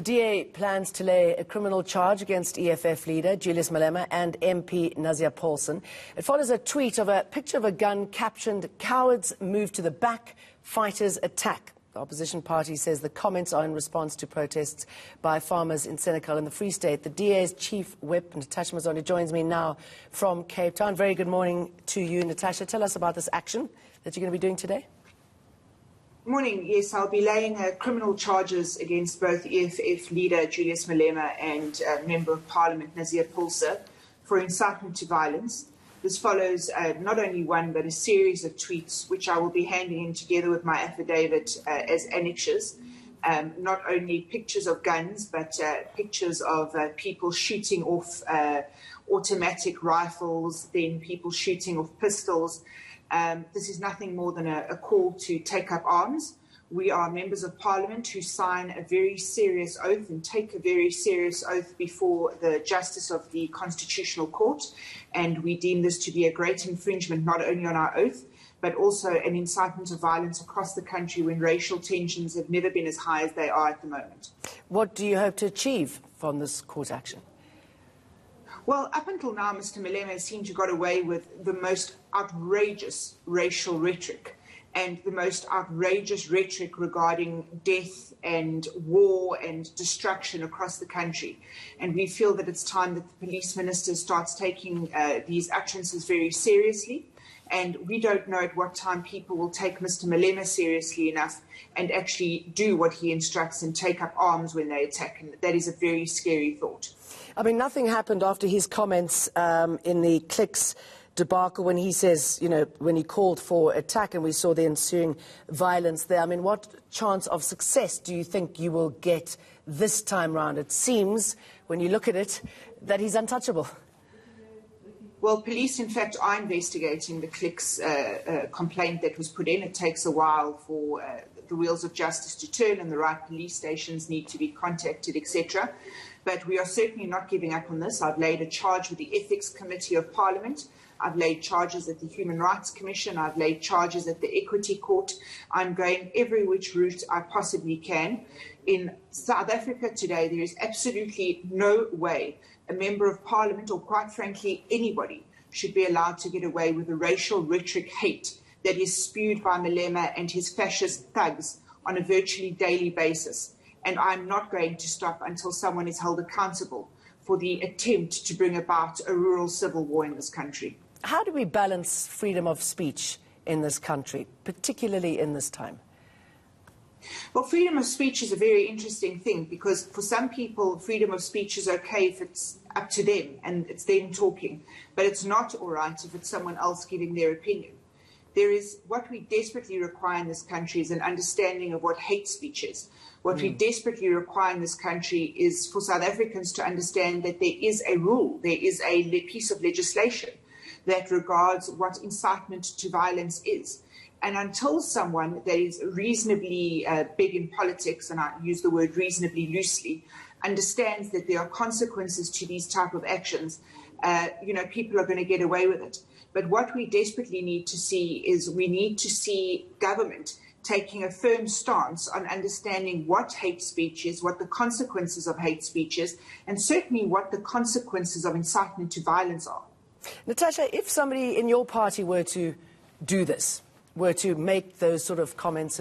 DA plans to lay a criminal charge against EFF leader Julius Malema and MP Nazir Paulson. It follows a tweet of a picture of a gun captioned, "Cowards move to the back, fighters attack." The opposition party says the comments are in response to protests by farmers in Senegal and the Free State. The DA's chief whip, Natasha Mazzondi, joins me now from Cape Town. Very good morning to you, Natasha. Tell us about this action that you're going to be doing today. Morning. Yes, I'll be laying criminal charges against both EFF leader Julius Malema and Member of Parliament Nazir Paulson for incitement to violence. This follows not only one but a series of tweets which I will be handing in together with my affidavit as annexures. Not only pictures of guns but pictures of people shooting off automatic rifles, then people shooting off pistols. This is nothing more than a call to take up arms. We are members of Parliament who sign a very serious oath and take a very serious oath before the Justice of the Constitutional Court, and we deem this to be a great infringement not only on our oath but also an incitement of violence across the country when racial tensions have never been as high as they are at the moment. What do you hope to achieve from this court action? Well, up until now, Mr. Malema seemed to have got away with the most outrageous racial rhetoric and the most outrageous rhetoric regarding death and war and destruction across the country. And we feel that it's time that the police minister starts taking these utterances very seriously. And we don't know at what time people will take Mr. Malema seriously enough and actually do what he instructs and take up arms when they attack. And that is a very scary thought. I mean, nothing happened after his comments in the Clicks debacle when he says, you know, when he called for attack and we saw the ensuing violence there. I mean, what chance of success do you think you will get this time round? It seems, when you look at it, that he's untouchable. Well, police, in fact, are investigating the Clicks complaint that was put in. It takes a while for the wheels of justice to turn and the right police stations need to be contacted, etc. But we are certainly not giving up on this. I've laid a charge with the Ethics Committee of Parliament. I've laid charges at the Human Rights Commission. I've laid charges at the Equity Court. I'm going every which route I possibly can. In South Africa today, there is absolutely no way a Member of Parliament, or quite frankly anybody, should be allowed to get away with the racial rhetoric hate that is spewed by Malema and his fascist thugs on a virtually daily basis. And I'm not going to stop until someone is held accountable for the attempt to bring about a rural civil war in this country. How do we balance freedom of speech in this country, particularly in this time? Well, freedom of speech is a very interesting thing because for some people, freedom of speech is okay if it's up to them and it's them talking, but it's not all right if it's someone else giving their opinion. What we desperately require in this country is an understanding of what hate speech is. What we desperately require in this country is for South Africans to understand that there is a rule, there is a piece of legislation that regards what incitement to violence is. And until someone that is reasonably big in politics, and I use the word reasonably loosely, understands that there are consequences to these type of actions, people are going to get away with it. But what we desperately need to see is we need to see government taking a firm stance on understanding what hate speech is, what the consequences of hate speech is, and certainly what the consequences of incitement to violence are. Natasha, if somebody in your party were to do this, were to make those sort of comments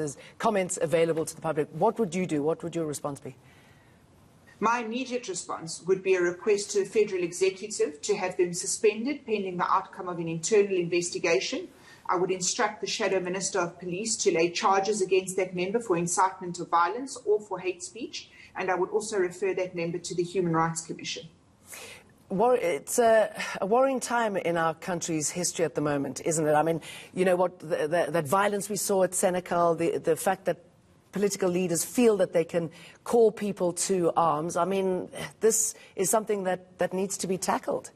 available to the public, what would you do? What would your response be? My immediate response would be a request to the Federal Executive to have them suspended pending the outcome of an internal investigation. I would instruct the Shadow Minister of Police to lay charges against that member for incitement of violence or for hate speech, and I would also refer that member to the Human Rights Commission. It's a worrying time in our country's history at the moment, isn't it? I mean, you know what, that violence we saw at Senegal, the fact that political leaders feel that they can call people to arms. I mean, this is something that needs to be tackled.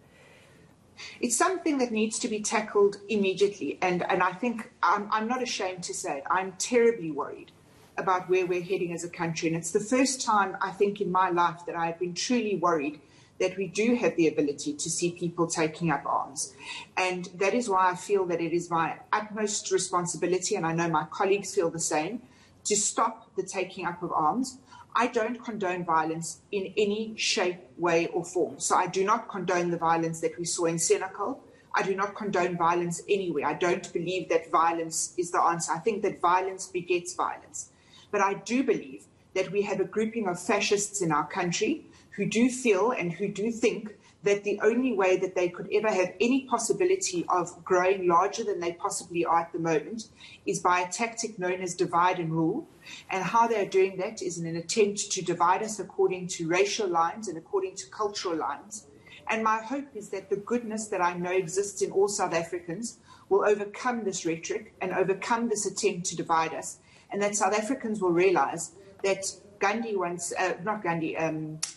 It's something that needs to be tackled immediately, and I think I'm not ashamed to say it. I'm terribly worried about where we're heading as a country, and it's the first time, I think, in my life that I've been truly worried that we do have the ability to see people taking up arms. And that is why I feel that it is my utmost responsibility, and I know my colleagues feel the same, to stop the taking up of arms. I don't condone violence in any shape, way or form. So I do not condone the violence that we saw in Senegal. I do not condone violence anywhere. I don't believe that violence is the answer. I think that violence begets violence. But I do believe that we have a grouping of fascists in our country who do feel and who do think that the only way that they could ever have any possibility of growing larger than they possibly are at the moment is by a tactic known as divide and rule. And how they're doing that is in an attempt to divide us according to racial lines and according to cultural lines. And my hope is that the goodness that I know exists in all South Africans will overcome this rhetoric and overcome this attempt to divide us, and that South Africans will realize that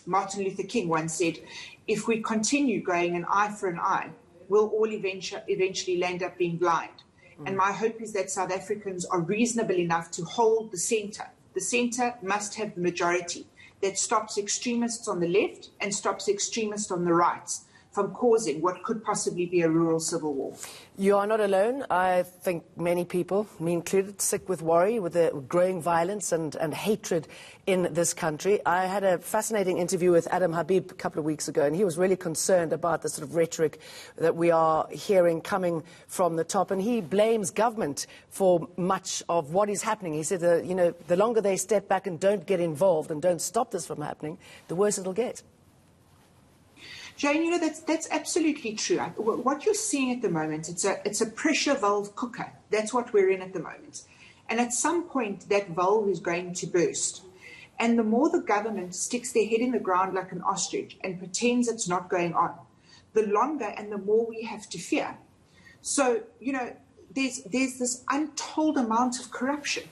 Martin Luther King once said, if we continue going an eye for an eye, we'll all eventually land up being blind. And my hope is that South Africans are reasonable enough to hold the centre. The centre must have the majority that stops extremists on the left and stops extremists on the right from causing what could possibly be a rural civil war. You are not alone. I think many people, me included, sick with worry with the growing violence and hatred in this country. I had a fascinating interview with Adam Habib a couple of weeks ago, and he was really concerned about the sort of rhetoric that we are hearing coming from the top, and he blames government for much of what is happening. He said, the longer they step back and don't get involved and don't stop this from happening, the worse it'll get. Jane, that's absolutely true. What you're seeing at the moment, it's a pressure valve cooker. That's what we're in at the moment. And at some point, that valve is going to burst. And the more the government sticks their head in the ground like an ostrich and pretends it's not going on, the longer and the more we have to fear. So, there's this untold amount of corruption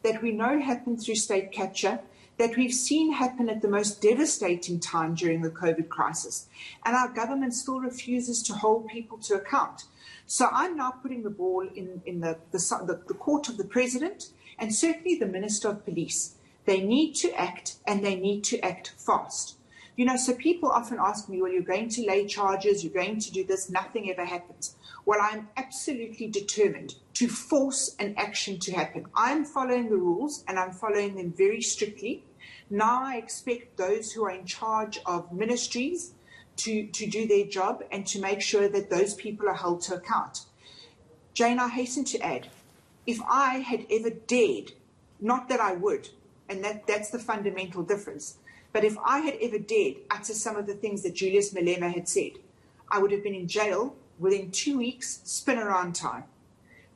that we know happened through state capture, that we've seen happen at the most devastating time during the COVID crisis. And our government still refuses to hold people to account. So I'm now putting the ball in the court of the president and certainly the Minister of Police. They need to act, and they need to act fast. So people often ask me, well, you're going to lay charges, you're going to do this, nothing ever happens. Well, I'm absolutely determined to force an action to happen. I'm following the rules, and I'm following them very strictly. Now I expect those who are in charge of ministries to do their job and to make sure that those people are held to account. Jane, I hasten to add, if I had ever dared, not that I would, and that's the fundamental difference, but if I had ever dared utter some of the things that Julius Malema had said, I would have been in jail within 2 weeks, spin around time.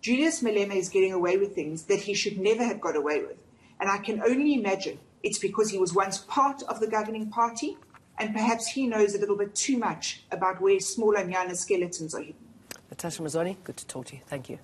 Julius Malema is getting away with things that he should never have got away with. And I can only imagine it's because he was once part of the governing party, and perhaps he knows a little bit too much about where small Anyana skeletons are hidden. Natasha Mazzoni, good to talk to you. Thank you.